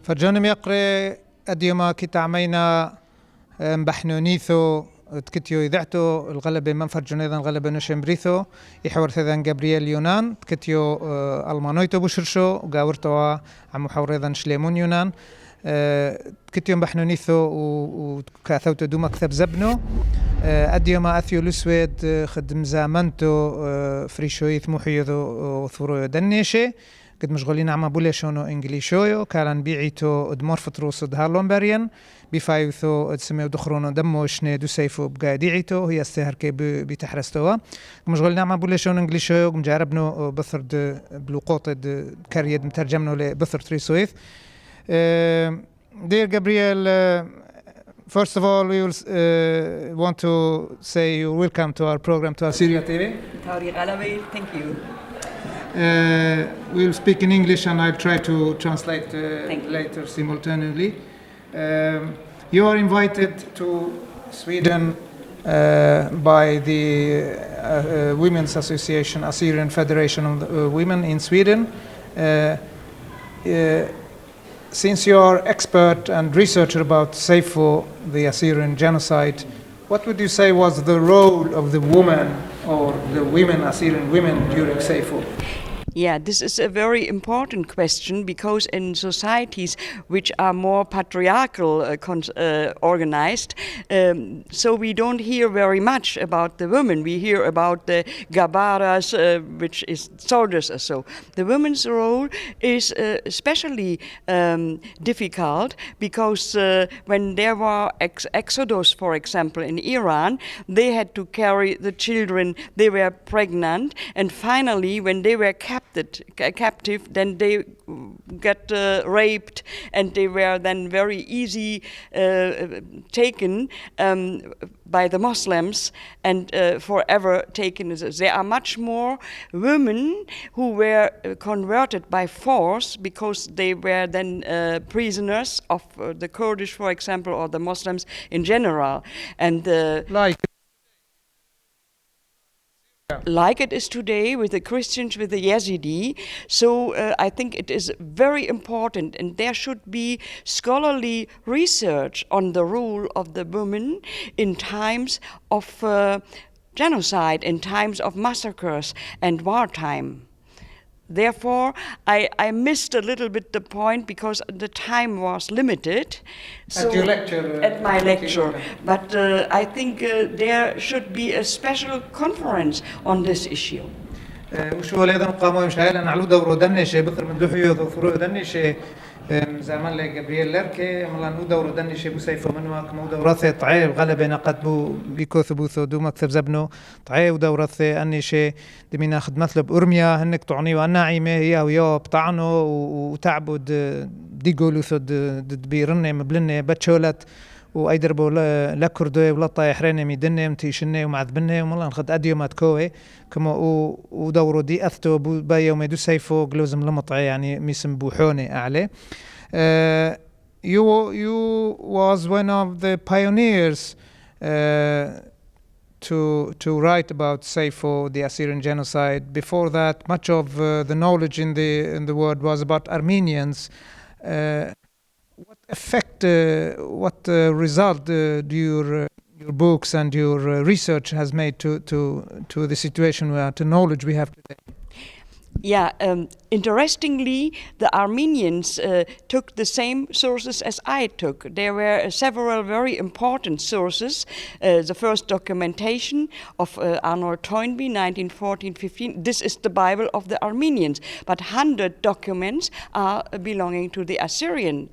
فرجانم يقرأ أديما كتعمينا بحنونيثو تكتيو إذاعتو الغلبة من فرجون إذن الغلبة نشم بريثو يحور ثذن جابرييل يونان تكتيو ألمانويتو بشرشو وقاورتو عم محور إذن شليمون يونان تكتيو بحنونيثو وكاثوتو دو مكتب زبنو أديما أثيو لسويد خدم زامنتو فريشويث محيذو وثورو دنيشي قد مشغولين عم بوليشونو انجليشويو كالان بيعيتو دمور فتروس دهالون باريان بفايوثو تسميو دخرونو دموشني دو سيفو بقاديعيتو هي استهركي بتحرستوا مشغولين عم بوليشونو انجليشويو مجاربنو بثر بلوقوط كاريد مترجمنو لبثر تريسويث Dear Gabriel, first of all, we will want to say you're welcome to our program, to Assyria TV. Thank you. We'll speak in English and I'll try to translate later simultaneously. You are invited to Sweden by the Women's Association, Assyrian Federation of Women in Sweden. Since you are expert and researcher about Seyfo, the Assyrian genocide, what would you say was the role of the woman or the women, Assyrian women, during Seyfo? Yeah, this is a very important question because in societies which are more patriarchal organized, so we don't hear very much about the women. We hear about the gabaras, which is soldiers or so. The women's role is especially difficult because when there were exodus, for example, in Iran, they had to carry the children, they were pregnant, and finally when they were captive, then they get raped, and they were then very easy taken by the Muslims and forever taken. There are much more women who were converted by force because they were then prisoners of the Kurdish, for example, or the Muslims in general. And like it is today with the Christians, with the Yazidi. So I think it is very important, and there should be scholarly research on the role of the women in times of genocide, in times of massacres and wartime. Therefore, I missed a little bit the point because the time was limited. So, at your lecture? At my lecture. But I think there should be a special conference on this issue. وشو أيضا قاموا يمشعل أن علو دورو دنيشة بثر من دحيو ذو دنيشة زمان لي جابرييل لركي ملان هو دورو دنيشة بو سيفو منوا كمو دورثة طعي غلبة نقد بو بيكوث بوثو دو مكتب زبنو طعي ودورثة أنيشة دمينا خد مثل أرميا هنك تعني وأنا عيمة هي ويا بطعنو وتعبد ديقولو ثو دبيرنة مبلنة بتشولت وأيدربو لا كردوي ولا طايحريني ميدني متيشني ومعذبني ومالله نخد أديو ماتكوي كما ودورو دي أثتو بايو ميدو سيفو قلوزم لمطعي يعني ميسم بوحوني أعلى. You was one of the pioneers to write about Seyfo, the Assyrian genocide. Before that, much of the knowledge in the world was about Armenians. What effect, what result do your books and your research has made to the situation, to knowledge we have today? Yeah, interestingly, the Armenians took the same sources as I took. There were several very important sources. The first documentation of Arnold Toynbee, 1914-15. This is the Bible of the Armenians, but 100 documents are belonging to the Assyrian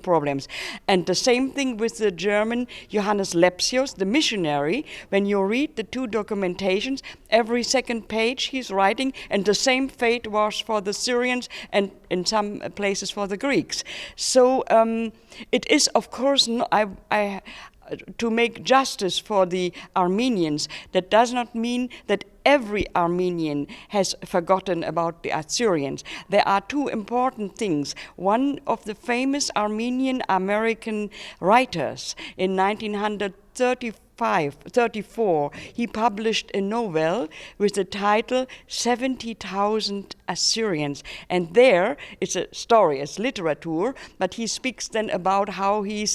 problems. And the same thing with the German Johannes Lepsius, the missionary. When you read the two documentations, every second page he's writing, and the same fate was for the Syrians and in some places for the Greeks. So it is, of course, to make justice for the Armenians. That does not mean that every Armenian has forgotten about the Assyrians. There are two important things. One of the famous Armenian American writers in 1934, he published a novel with the title 70,000 Assyrians. And there it's a story, it's literature, but he speaks then about how his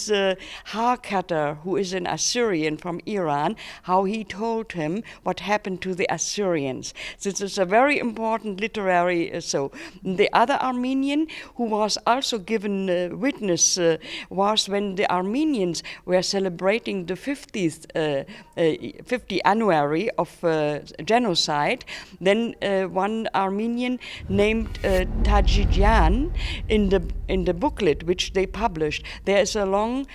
Harkater, who is an Assyrian from Iran, how he told him what happened to the Assyrians. So this is a very important literary. The other Armenian who was also given witness was when the Armenians were celebrating the 50th anniversary of genocide. Then one Armenian named Tajigian in the booklet which they published, there is a long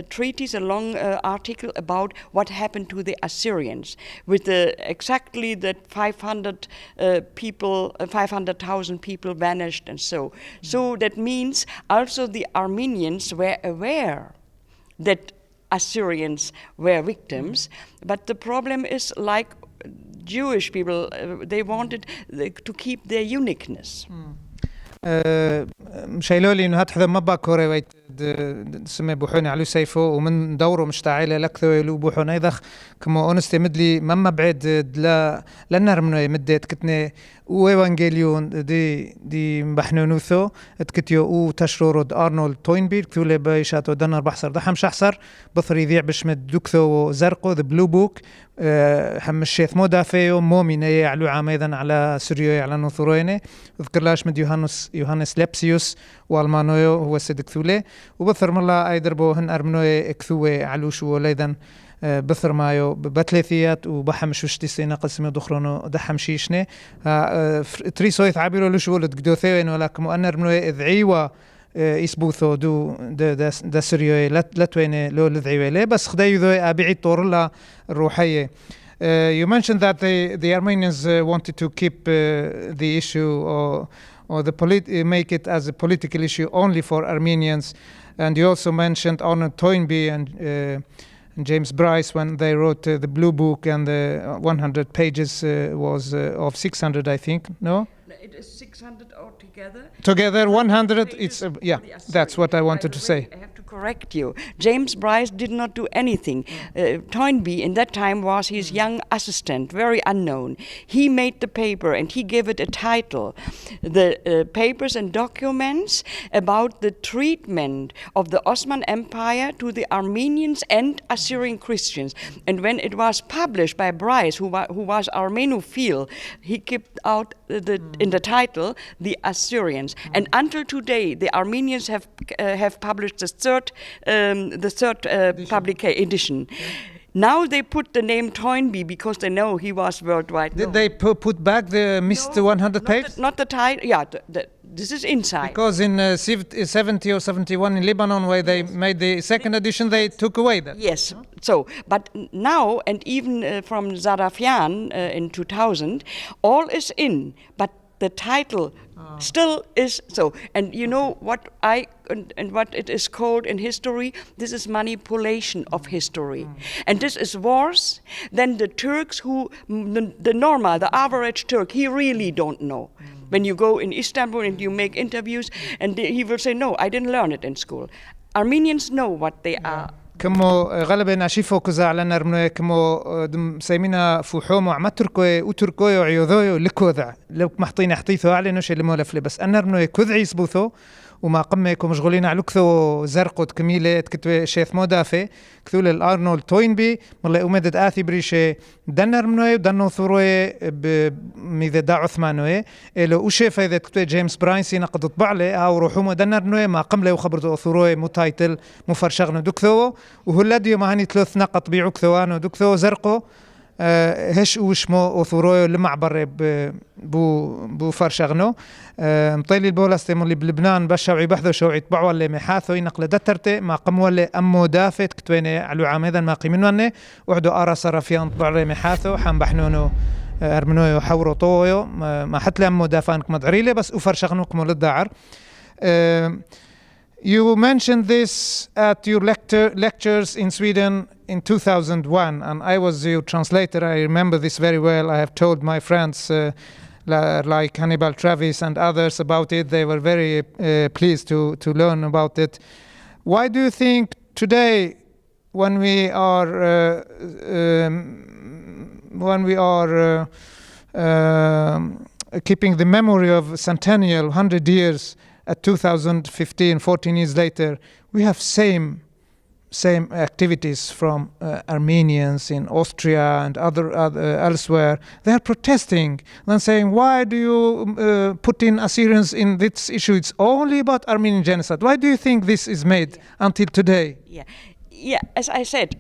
treatise, a long article about what happened to the Assyrians, with exactly that 500,000 people vanished and so. So that means also the Armenians were aware that Assyrians were victims, but the problem is like Jewish people, they wanted to keep their uniqueness. مشايلو لي انه هتحذر ما باكوري ويت سمي بوحوني على سيفو ومن دوره مشتعله لكثو يلو بوحوني ذخ كما اونستي مدلي ما بعد لا لنرمنو مدت كتني وإيفانجيليون دي مبحنونوثو تكتيو او تشرورد ارنولد توينبي كثولي بايشاتو دنر بحصر دحم شحصر بثري ذيع بشمد دوكثو زرقو ذا بلو بوك حم الشيث مو دافيو موميني علو عاميدا على سوريو على نوثرويني اذكر لاش مد يوهانس لابسيوس والمانويو هو سيد كثولي وبثر ملا ايدربو هن ارمنوي كثوي علو شو ليدن بثر مايو بثلاثيات وبحمش وشتي سينا قسمي دخرونو دحم شيشني تري سويث عابيرو لشو لتقدوثيوين ولكن مؤنر منو ذعيوا يسبوثو دو دا سريوي لتوين لو لذعيوي بس خدايو ذو أبيعي طورلا الروحية. You mentioned that the Armenians wanted to keep the issue or make it as a political issue only for Armenians, and you also mentioned Arnold Toynbee and James Bryce when they wrote the Blue Book, and the 100 pages was of 600, I think. No? It is 600 altogether. Together 100. It's that's what I wanted to say. I have to correct you. James Bryce did not do anything. Toynbee in that time was his young assistant, very unknown. He made the paper and he gave it a title, the papers and documents about the treatment of the Ottoman Empire to the Armenians and Assyrian Christians. And when it was published by Bryce, who was Armenophile, he kept out in the title the Assyrians. And until today, the Armenians have published the third edition. Now they put the name Toynbee because they know he was worldwide known. Did they put back the missed 100 pages? Not the title. Yeah, this is inside. Because in 70 or 71 in Lebanon, where they made the second edition, they took away that. Yes. So, but now, and even from Zarafian in 2000, all is in, but the title still is so. And you know what what it is called in history? This is manipulation of history. And this is worse than the Turks who, the normal, the average Turk, he really don't know. When you go in Istanbul and you make interviews, and he will say, no, I didn't learn it in school. Armenians know what they are. كمو غالبا ناشيفو كذا على نرمنو كمو سيمينا فوحومو عم تركوي وتركوي وعيوذوي لكوذع لو محطين حطيثو على نوش اللي مولفلي بس أنا نرمنو كذع يسبوثو وما قمكو مشغولين على كثو زرقود كميلة كتوي شيث مودافي كثول الأرنولد توينبي ملا أمدد آثي بريشة دنر منوي ودنو ثروي بميذا دا عثمانوي إلو وشيفة إذا كتوي جيمس براينسي نقد طبع لي أو روحومو دنر منوي ما قملي وخبرتو ثروي متايتل مفرشغنو دوكثو وهلاديو ما هاني ثلاث نقط بيعو كثوانو دوكثو زرقو هش وشمو وثروي لمعبر بو فرشغنو مطيلي البولاستي مولي بلبنان بشوعي بحثو شوعي طبعوا اللي محاثو ينقل دترتي ما قموا اللي أمو دافت كتويني علو عاميدا ما قيمينواني وحدو آرا صرفيان طبع اللي محاثو حام بحنونو أرمنويو وحورو طويو ما حتى أمو دافانك مدعريلي بس وفرشغنو كمو للدعر. You mentioned this at your lectures in Sweden in 2001, and I was your translator. I remember this very well. I have told my friends like Hannibal Travis and others about it. They were very pleased to learn about it. Why do you think today, when we are keeping the memory of centennial 100 years at 2015, 14 years later, we have same activities from Armenians in Austria and other elsewhere. They are protesting and saying, why do you put in Assyrians in this issue? It's only about Armenian genocide. Why do you think this is made until today? Yeah, as I said,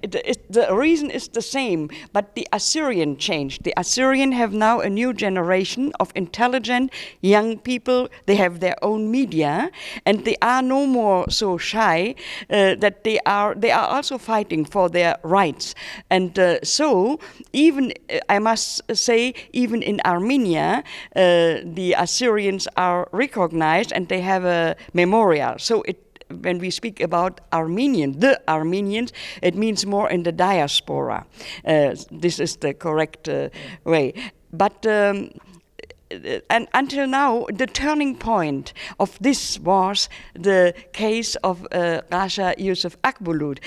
the reason is the same, but the Assyrian changed. The Assyrian have now a new generation of intelligent young people. They have their own media, and they are no more so shy that they are also fighting for their rights. And so, even I must say, even in Armenia, the Assyrians are recognized, and they have a memorial. So when we speak about the Armenians, it means more in the diaspora. This is the correct way. But and until now, the turning point of this was the case of Rasha Yusuf Akbulut,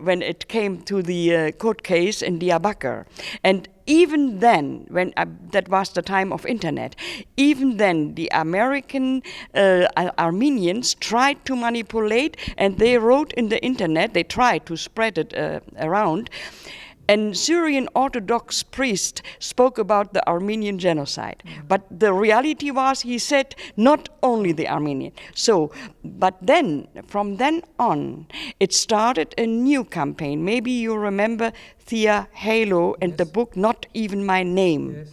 when it came to the court case in Diyarbakir. And even then, when that was the time of internet, even then the American Armenians tried to manipulate, and they wrote in the internet, they tried to spread it around. And Syrian Orthodox priest spoke about the Armenian genocide. But the reality was, he said, not only the Armenian. So, but then, from then on, it started a new campaign. Maybe you remember Thea Halo and the book Not Even My Name. Yes.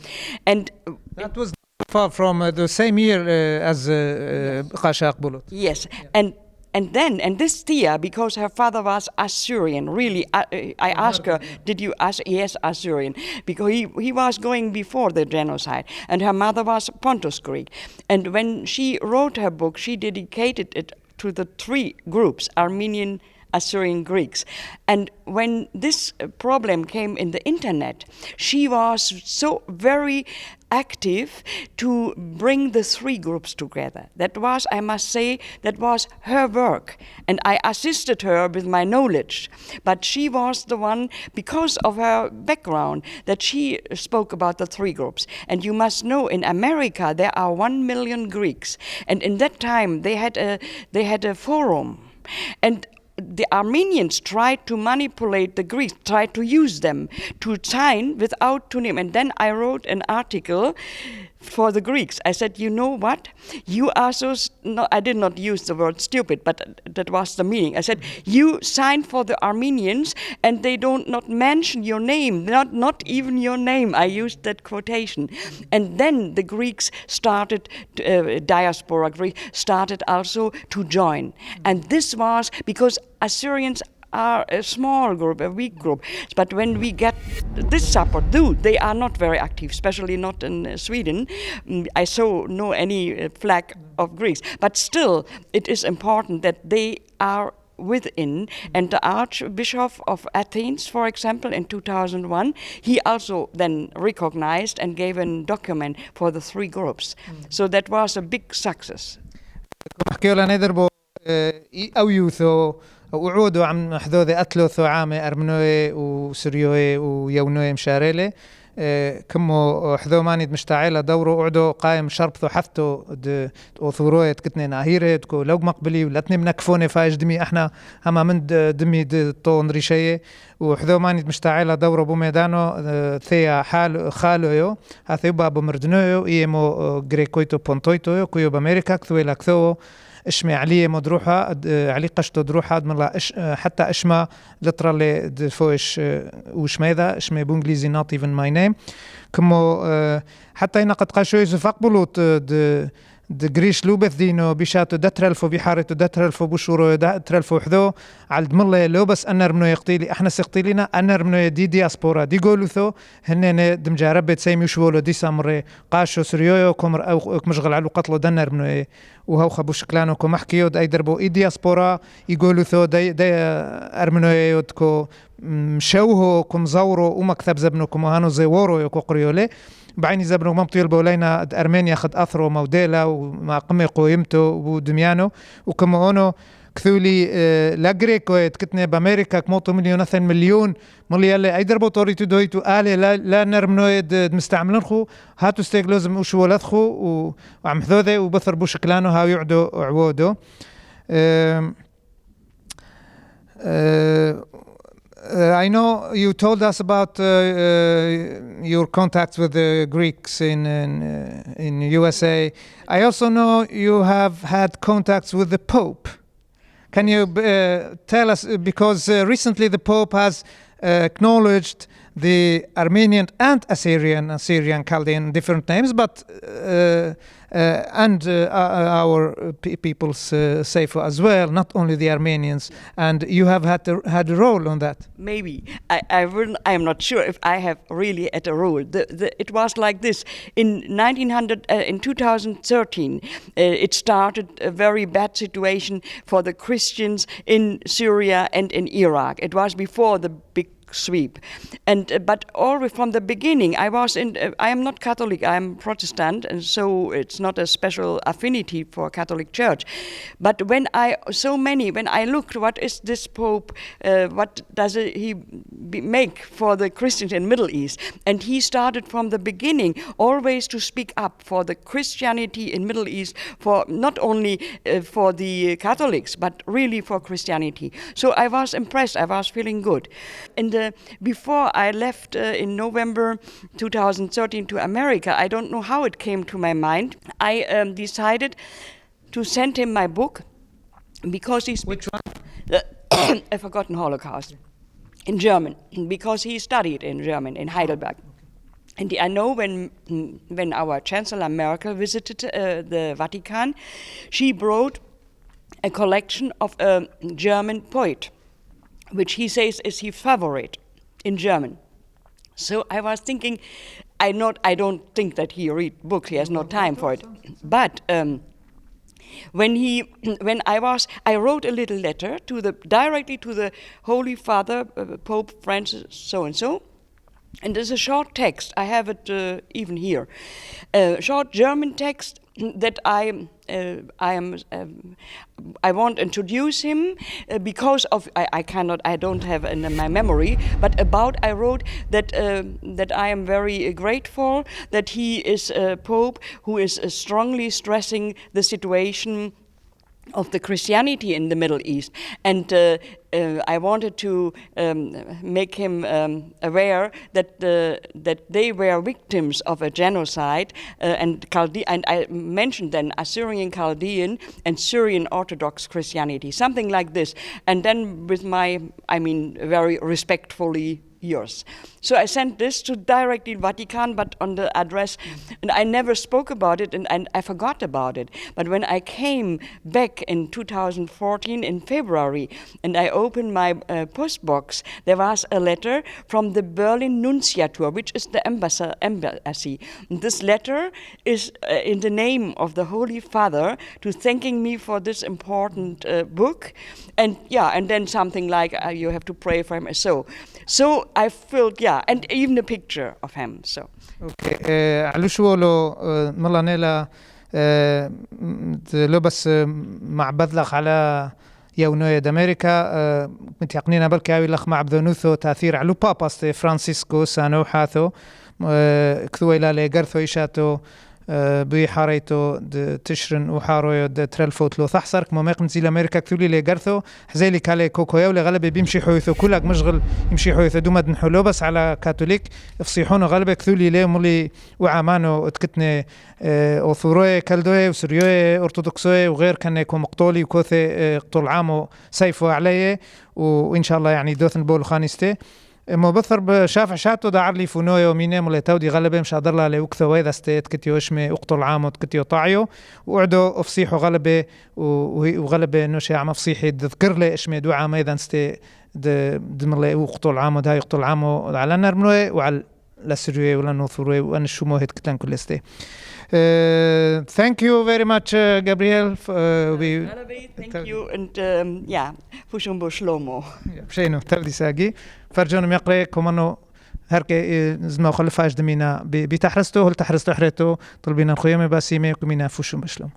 And that was far from the same year as Rasha Akbulut. Yes, yeah. And this Thea, because her father was Assyrian, really, I asked her, did you ask? Yes, Assyrian, because he was going before the genocide, and her mother was Pontus Greek. And when she wrote her book, she dedicated it to the three groups, Armenian, Assyrian, Greeks. And when this problem came in the internet, she was so very active to bring the three groups together. That was, I must say, that was her work. And I assisted her with my knowledge. But she was the one, because of her background, that she spoke about the three groups. And you must know, in America, there are 1 million Greeks. And in that time, they had a forum. And the Armenians tried to manipulate the Greeks, tried to use them to sign without tunim. And then I wrote an article for the Greeks. I said, you know what? You are so, I did not use the word stupid, but that was the meaning. I said, you signed for the Armenians and they not mention your name, not even your name. I used that quotation. And then the Greeks started, diaspora Greek, started also to join. And this was because Assyrians are a small group, a weak group. But when we get this support, they are not very active, especially not in Sweden. I saw no any flag of Greeks. But still, it is important that they are within. And the Archbishop of Athens, for example, in 2001, he also then recognized and gave a document for the three groups. So that was a big success. وعودوا عم حذوذي أتلوثو عامي أرمنوي وسريوي ويونوي مشاريلي كمو حذو ماني مشتعيلة دورو قعدو قايم شربثو حثتو وثوروي تكتني ناهيري تكو لو مقبلي ولاتني منكفوني فايش دمي احنا هما من دمي طو نريشي وحذو ماني مشتعيلة دورو بوميدانو ثيا خالويو هاثيوبا بمردنويو ايمو غريكويتو بونتويتو كويو بامريكا كثوي لاكثو اشمي عليه مدروحة علي قشتو دروحة من الله حتى اشما لترالي دفوش وشميذا اشمي بانجليزي not even my name كمو حتى ينقد قاشو يوسف اقبلوت دقريش لوبث دينو بيشاتو دترلفو بيحارتو دترلفو بشورو دترلفو حذو على دمله لو بس أنر منو يقتيلي احنا سيقتيلينا أنر منو دي دياسبورا دي قولوثو هنين دمجاربت سيمي شوولو دي سامري قاشو سريويو كمر او مشغل على قتلو دنر منو وهو خبو شكلانو كو محكيو داي دربو اي دياسبورا يقولوثو داي ارمنو يودكو مشوهو كم زورو ومكتب زبنو كم هانو زي وورو يكو قريولي بعيني زبنو ممطيل بولينا أرمينيا خد أثرو موديلا وما قمي قويمتو ودميانو وكما أونو كثولي لاغريكو تكتنا بامريكا كموتو مليون 2 مليون ملي اللي ايدر بوتوريتو دويتو الي لا نرمنويد مستعملين خو هاتو ستيغلوزم وش ولدخو وعم ذوذه وبثر بوشكلانو هاو يعدو عوودو. I know you told us about your contacts with the Greeks in USA. I also know you have had contacts with the Pope. Can you tell us, because recently the Pope has acknowledged the Armenian and Assyrian Chaldean different names, but and our people's Seyfo as well, not only the Armenians, and you have had a role on that. Maybe I am not sure if I have really had a role. It was like this in 2013. It started a very bad situation for the Christians in Syria and in Iraq. It was before the big sweep, and but already from the beginning I am not Catholic, I am Protestant, and so it's not a special affinity for Catholic Church. But when I looked, what is this Pope, what does he make for the Christians in Middle East, and he started from the beginning always to speak up for the Christianity in Middle East, for not only for the Catholics but really for Christianity. So I was impressed, I was feeling good. And before I left in November 2013 to America, I don't know how it came to my mind. I decided to send him my book because he speaks. Which one? A Forgotten Holocaust in German, because he studied in German in Heidelberg. And I know when our Chancellor Merkel visited the Vatican, she brought a collection of a German poet, which he says is his favorite in German. So I was thinking, I don't think that he read books, he has no time for it. But I wrote a little letter directly to the Holy Father, Pope Francis so and so. And there's a short text, I have it even here, a short German text that I want to introduce him because of I don't have in my memory, but I wrote that I am very grateful that he is a Pope who is strongly stressing the situation of the Christianity in the Middle East, and I wanted to make him aware that they were victims of a genocide, and I mentioned then Assyrian Chaldean and Syrian Orthodox Christianity, something like this, and then with very respectfully yours. So I sent this to directly Vatican, but on the address, and I never spoke about it, and I forgot about it. But when I came back in 2014 in February, and I opened my post box, there was a letter from the Berlin Nunciature, which is the embassy. And this letter is in the name of the Holy Father to thanking me for this important book, and then something like you have to pray for him. So I felt, and even a picture of him. So. Okay. علوشو لو ملانيلا لو بس مع بذلق على يونويد أمريكا متيقنين بالكاوي لخ مع بذنوثو تأثير على باباس فرانسيسكو سانو حاثو كثوي لا لقرثو إشاتو بي حاريتو تشرن وحارويو ترلفوت لو تحصر كما ماقم زي الامريكا كثولي لي غرثو حزيلي كالي كوكويا ولا غلبه بيمشي حويثو كلك مشغل يمشي حويثو دوما نحلو بس على كاثوليك افصيحونو غلبه كثولي لي مولي وعمانو تكتني اوثوروي كالدوي وسريوي ارثوذكسوي وغير كانكو مقتولي وكوثي قتل عامو سيفو عليه وان شاء الله يعني دوثن بول خانيستي مبثر بشافع شاتو دعر لي فونو يومينه مولتاو دي غلبه مش قادر لا وكثو اذا استيت كتيو اشمي اقتل عامو كتيو طاعيو وعدو افصيحو غلبه وغلبه انه شي عم فصيحي تذكر لي اشمي دو عام اذا استي دمرلي اقتل عامو دا يقتل عامو على نرمنوي وعلى لسريه ولا نوثروي وان شو مو هيت كتلان كل استي. Thank you very much, Gabriel. Thank you, and Fushumbo Shlomo. بشينو تردي ساقي فرجانو ميقري كومانو هركي زما خلفاش دمينا بتحرستو هل تحرستو حريتو طلبينا الخيامي باسيمي كمينا فوشو بشلوم.